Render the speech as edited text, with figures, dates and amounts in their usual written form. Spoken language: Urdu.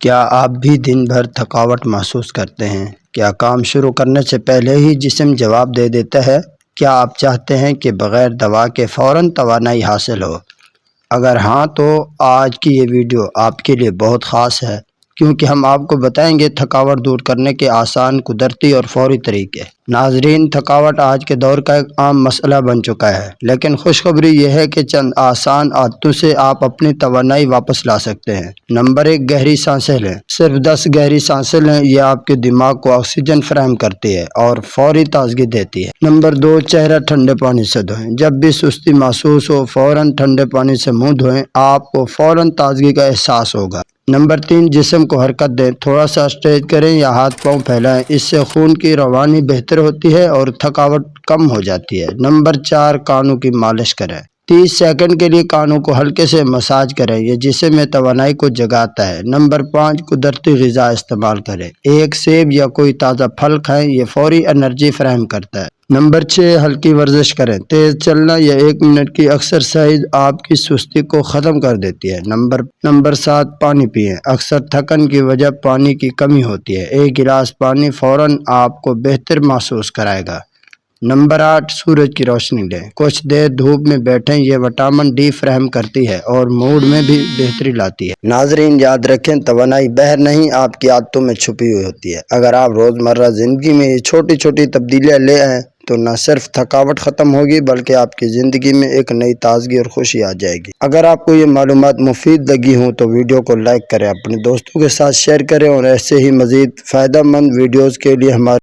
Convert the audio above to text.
کیا آپ بھی دن بھر تھکاوٹ محسوس کرتے ہیں؟ کیا کام شروع کرنے سے پہلے ہی جسم جواب دے دیتا ہے؟ کیا آپ چاہتے ہیں کہ بغیر دوا کے فوراً توانائی حاصل ہو؟ اگر ہاں تو آج کی یہ ویڈیو آپ کے لیے بہت خاص ہے، کیونکہ ہم آپ کو بتائیں گے تھکاوٹ دور کرنے کے آسان، قدرتی اور فوری طریقے۔ ناظرین، تھکاوٹ آج کے دور کا ایک عام مسئلہ بن چکا ہے، لیکن خوشخبری یہ ہے کہ چند آسان عادتوں سے آپ اپنی توانائی واپس لا سکتے ہیں۔ نمبر 1، گہری سانسیں لیں۔ صرف 10 گہری سانسیں لیں، یہ آپ کے دماغ کو آکسیجن فراہم کرتی ہے اور فوری تازگی دیتی ہے۔ نمبر 2، چہرہ ٹھنڈے پانی سے دھوئیں۔ جب بھی سستی محسوس ہو، فوراً ٹھنڈے پانی سے منہ دھوئیں، آپ کو فوراً تازگی کا احساس ہوگا۔ نمبر 3، جسم کو حرکت دیں۔ تھوڑا سا اسٹریچ کریں یا ہاتھ پاؤں پھیلائیں، اس سے خون کی روانی بہتر ہوتی ہے اور تھکاوٹ کم ہو جاتی ہے۔ نمبر 4، کانوں کی مالش کریں۔ 30 سیکنڈ کے لیے کانوں کو ہلکے سے مساج کریں، یہ جسم میں توانائی کو جگاتا ہے۔ نمبر 5، قدرتی غذا استعمال کریں۔ ایک سیب یا کوئی تازہ پھل کھائیں، یہ فوری انرجی فراہم کرتا ہے۔ نمبر 6، ہلکی ورزش کریں۔ تیز چلنا یا 1 منٹ کی ایکسرسائز آپ کی سستی کو ختم کر دیتی ہے۔ نمبر 7، پانی پئیں۔ اکثر تھکن کی وجہ پانی کی کمی ہوتی ہے، ایک گلاس پانی فوراً آپ کو بہتر محسوس کرائے گا۔ نمبر 8، سورج کی روشنی لیں۔ کچھ دیر دھوپ میں بیٹھیں، یہ وٹامن ڈی فراہم کرتی ہے اور موڈ میں بھی بہتری لاتی ہے۔ ناظرین، یاد رکھیں، توانائی باہر نہیں، آپ کی عادتوں میں چھپی ہوئی ہوتی ہے۔ اگر آپ روزمرہ زندگی میں یہ چھوٹی چھوٹی تبدیلیاں لے آئیں تو نہ صرف تھکاوٹ ختم ہوگی بلکہ آپ کی زندگی میں ایک نئی تازگی اور خوشی آ جائے گی۔ اگر آپ کو یہ معلومات مفید لگی ہوں تو ویڈیو کو لائک کریں، اپنے دوستوں کے ساتھ شیئر کریں اور ایسے ہی مزید فائدہ مند ویڈیوز کے لیے ہمارے